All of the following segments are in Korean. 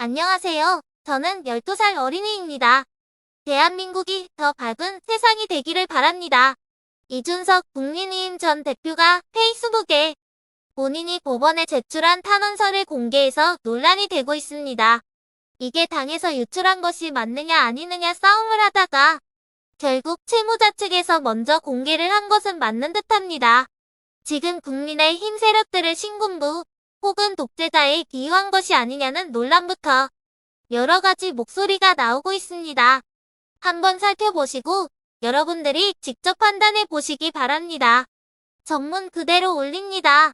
안녕하세요. 저는 12살 어린이입니다. 대한민국이 더 밝은 세상이 되기를 바랍니다. 이준석 국민의힘 전 대표가 페이스북에 본인이 법원에 제출한 탄원서를 공개해서 논란이 되고 있습니다. 이게 당에서 유출한 것이 맞느냐 아니느냐 싸움을 하다가 결국 채무자 측에서 먼저 공개를 한 것은 맞는 듯합니다. 지금 국민의힘 세력들을 신군부 혹은 독재자에 비유한 것이 아니냐는 논란부터 여러 가지 목소리가 나오고 있습니다. 한번 살펴보시고 여러분들이 직접 판단해 보시기 바랍니다. 전문 그대로 올립니다.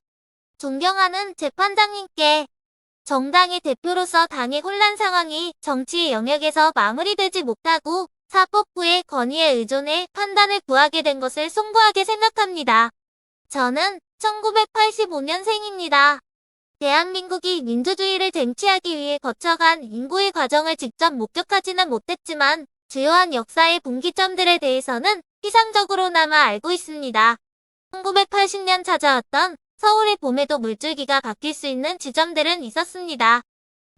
존경하는 재판장님께 정당의 대표로서 당의 혼란 상황이 정치의 영역에서 마무리되지 못하고 사법부의 건의에 의존해 판단을 구하게 된 것을 송구하게 생각합니다. 저는 1985년생입니다. 대한민국이 민주주의를 쟁취하기 위해 거쳐간 인고의 과정을 직접 목격하지는 못했지만 주요한 역사의 분기점들에 대해서는 피상적으로나마 알고 있습니다. 1980년 찾아왔던 서울의 봄에도 물줄기가 바뀔 수 있는 지점들은 있었습니다.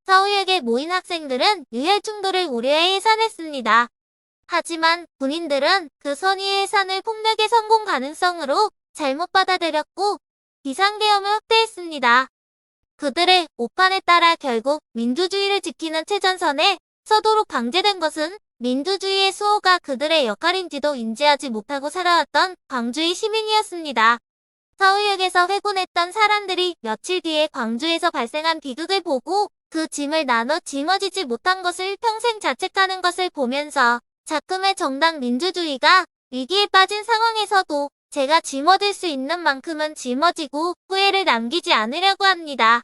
서울역에 모인 학생들은 유혈 충돌을 우려해 해산했습니다. 하지만 군인들은 그 선의의 해산을 폭력의 성공 가능성으로 잘못 받아들였고 비상계엄을 확대했습니다. 그들의 오판에 따라 결국 민주주의를 지키는 최전선에 서도록 방제된 것은 민주주의의 수호가 그들의 역할인지도 인지하지 못하고 살아왔던 광주의 시민이었습니다. 서울역에서 회군했던 사람들이 며칠 뒤에 광주에서 발생한 비극을 보고 그 짐을 나눠 짊어지지 못한 것을 평생 자책하는 것을 보면서 작금의 정당 민주주의가 위기에 빠진 상황에서도 제가 짊어질 수 있는 만큼은 짊어지고 후회를 남기지 않으려고 합니다.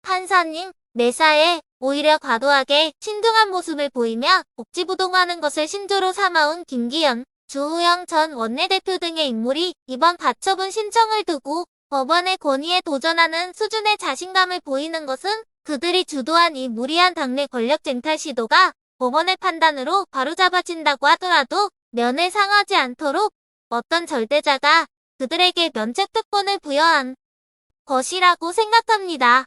판사님, 매사에 오히려 과도하게 신중한 모습을 보이며 복지부동하는 것을 신조로 삼아온 김기현, 주호영 전 원내대표 등의 인물이 이번 가처분 신청을 두고 법원의 권위에 도전하는 수준의 자신감을 보이는 것은 그들이 주도한 이 무리한 당내 권력 쟁탈 시도가 법원의 판단으로 바로잡아진다고 하더라도 면을 상하지 않도록 어떤 절대자가 그들에게 면책특권을 부여한 것이라고 생각합니다.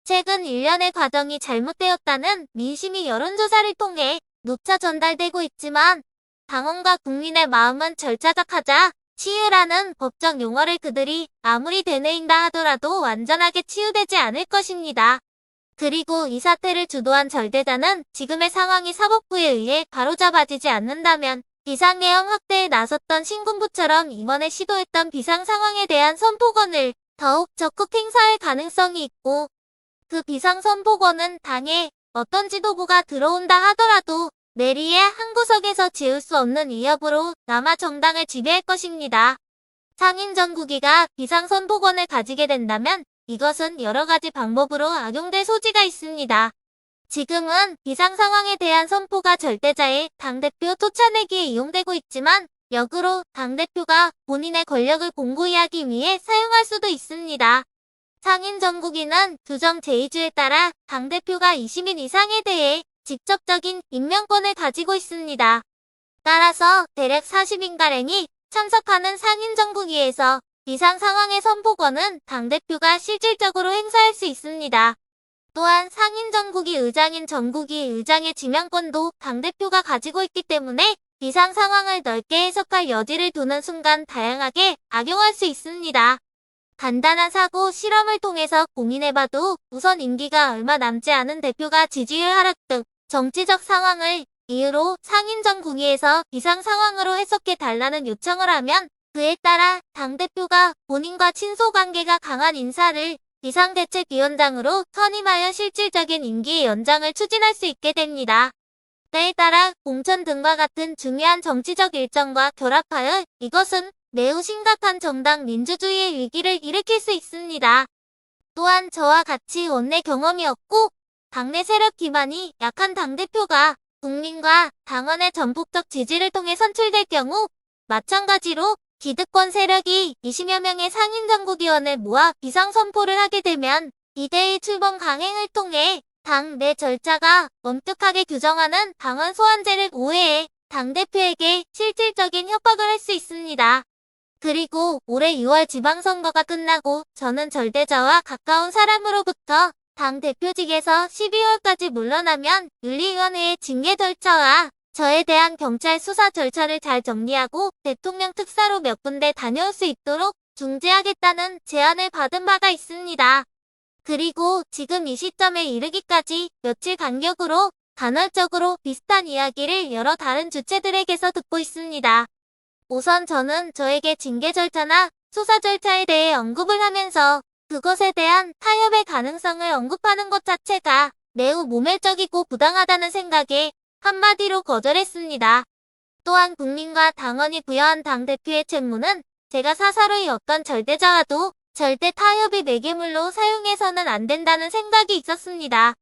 최근 일련의 과정이 잘못되었다는 민심이 여론조사를 통해 누차 전달되고 있지만 당원과 국민의 마음은 절차적하자 치유라는 법적 용어를 그들이 아무리 되뇌인다 하더라도 완전하게 치유되지 않을 것입니다. 그리고 이 사태를 주도한 절대자는 지금의 상황이 사법부에 의해 바로잡아지지 않는다면 비상계엄 확대에 나섰던 신군부처럼 이번에 시도했던 비상 상황에 대한 선포권을 더욱 적극 행사할 가능성이 있고 그 비상 선포권은 당에 어떤 지도부가 들어온다 하더라도 내리의 한 구석에서 지울 수 없는 위협으로 남아 정당을 지배할 것입니다. 상임정국위가 비상 선포권을 가지게 된다면 이것은 여러 가지 방법으로 악용될 소지가 있습니다. 지금은 비상 상황에 대한 선포가 절대자의 당대표 쫓아내기에 이용되고 있지만 역으로 당대표가 본인의 권력을 공고히 하기 위해 사용할 수도 있습니다. 상임정국위는 규정 제2조에 따라 당대표가 20인 이상에 대해 직접적인 임명권을 가지고 있습니다. 따라서 대략 40인가량이 참석하는 상임정국위에서 비상 상황의 선포권은 당대표가 실질적으로 행사할 수 있습니다. 또한 상임정국위 의장인 전국위 의장의 지명권도 당대표가 가지고 있기 때문에 비상 상황을 넓게 해석할 여지를 두는 순간 다양하게 악용할 수 있습니다. 간단한 사고 실험을 통해서 고민해봐도 우선 임기가 얼마 남지 않은 대표가 지지율 하락 등 정치적 상황을 이유로 상임정국위에서 비상 상황으로 해석해달라는 요청을 하면 그에 따라 당대표가 본인과 친소관계가 강한 인사를 비상대책위원장으로 선임하여 실질적인 임기의 연장을 추진할 수 있게 됩니다. 때에 따라 공천 등과 같은 중요한 정치적 일정과 결합하여 이것은 매우 심각한 정당 민주주의의 위기를 일으킬 수 있습니다. 또한 저와 같이 원내 경험이 없고 당내 세력 기반이 약한 당대표가 국민과 당원의 전폭적 지지를 통해 선출될 경우 마찬가지로 기득권 세력이 20여 명의 상임정국위원을 모아 비상선포를 하게 되면 비대위 출범 강행을 통해 당 내 절차가 엄격하게 규정하는 당원 소환제를 오해해 당대표에게 실질적인 협박을 할 수 있습니다. 그리고 올해 6월 지방선거가 끝나고 저는 절대자와 가까운 사람으로부터 당대표직에서 12월까지 물러나면 윤리위원회의 징계 절차와 저에 대한 경찰 수사 절차를 잘 정리하고 대통령 특사로 몇 군데 다녀올 수 있도록 중재하겠다는 제안을 받은 바가 있습니다. 그리고 지금 이 시점에 이르기까지 며칠 간격으로 간헐적으로 비슷한 이야기를 여러 다른 주체들에게서 듣고 있습니다. 우선 저는 저에게 징계 절차나 수사 절차에 대해 언급을 하면서 그것에 대한 타협의 가능성을 언급하는 것 자체가 매우 모멸적이고 부당하다는 생각에 한마디로 거절했습니다. 또한 국민과 당원이 부여한 당대표의 책무는 제가 사사로이 어떤 절대자와도 절대 타협의 매개물로 사용해서는 안 된다는 생각이 있었습니다.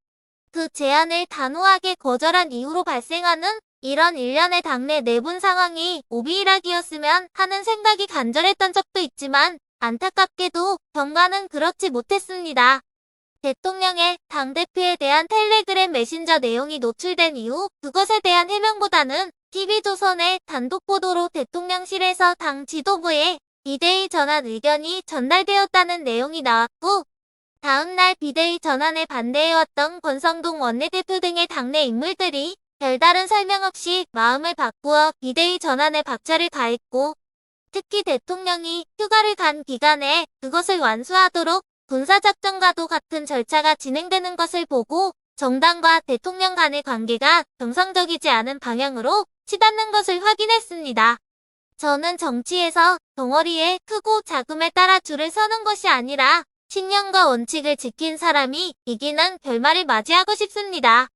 그 제안을 단호하게 거절한 이후로 발생하는 이런 일련의 당내 내분 상황이 오비일학이었으면 하는 생각이 간절했던 적도 있지만 안타깝게도 경과는 그렇지 못했습니다. 대통령의 당대표에 대한 텔레그램 메신저 내용이 노출된 이후 그것에 대한 해명보다는 TV조선의 단독 보도로 대통령실에서 당 지도부에 비대위 전환 의견이 전달되었다는 내용이 나왔고 다음날 비대위 전환에 반대해왔던 권성동 원내대표 등의 당내 인물들이 별다른 설명 없이 마음을 바꾸어 비대위 전환에 박차를 가했고 특히 대통령이 휴가를 간 기간에 그것을 완수하도록 군사작전과도 같은 절차가 진행되는 것을 보고 정당과 대통령 간의 관계가 정상적이지 않은 방향으로 치닫는 것을 확인했습니다. 저는 정치에서 덩어리에 크고 작음에 따라 줄을 서는 것이 아니라 신념과 원칙을 지킨 사람이 이기는 결말을 맞이하고 싶습니다.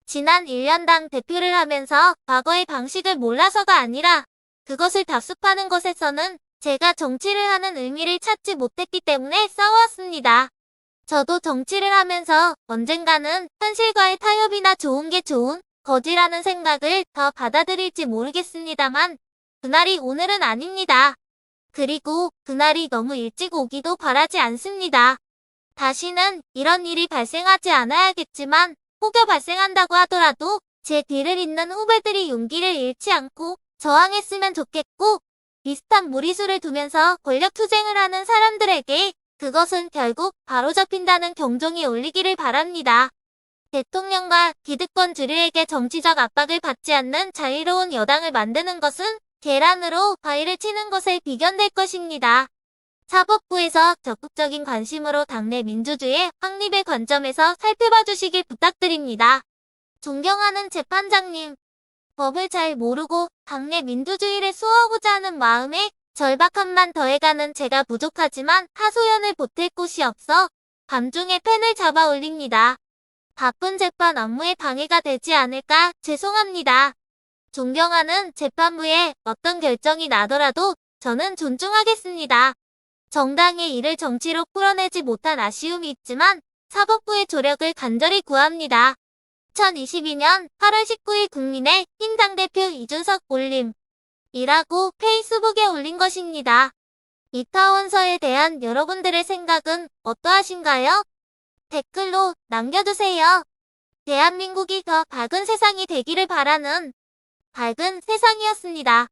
지난 1년당 대표를 하면서 과거의 방식을 몰라서가 아니라 그것을 답습하는 것에서는 제가 정치를 하는 의미를 찾지 못했기 때문에 싸웠습니다. 저도 정치를 하면서 언젠가는 현실과의 타협이나 좋은 게 좋은 거지라는 생각을 더 받아들일지 모르겠습니다만 그날이 오늘은 아닙니다. 그리고 그날이 너무 일찍 오기도 바라지 않습니다. 다시는 이런 일이 발생하지 않아야겠지만 혹여 발생한다고 하더라도 제 뒤를 잇는 후배들이 용기를 잃지 않고 저항했으면 좋겠고 비슷한 무리수를 두면서 권력투쟁을 하는 사람들에게 그것은 결국 바로잡힌다는 경종이 울리기를 바랍니다. 대통령과 기득권 주류에게 정치적 압박을 받지 않는 자유로운 여당을 만드는 것은 계란으로 바위를 치는 것에 비견될 것입니다. 사법부에서 적극적인 관심으로 당내 민주주의 확립의 관점에서 살펴봐 주시길 부탁드립니다. 존경하는 재판장님, 법을 잘 모르고 당내 민주주의를 수호하고자 하는 마음에 절박함만 더해가는 제가 부족하지만 하소연을 보탤 곳이 없어 밤중에 펜을 잡아 올립니다. 바쁜 재판 업무에 방해가 되지 않을까 죄송합니다. 존경하는 재판부에 어떤 결정이 나더라도 저는 존중하겠습니다. 정당의 일을 정치로 풀어내지 못한 아쉬움이 있지만 사법부의 조력을 간절히 구합니다. 2022년 8월 19일 국민의힘 당대표 이준석 올림 이라고 페이스북에 올린 것입니다. 이타원서에 대한 여러분들의 생각은 어떠하신가요? 댓글로 남겨주세요. 대한민국이 더 밝은 세상이 되기를 바라는 밝은 세상이었습니다.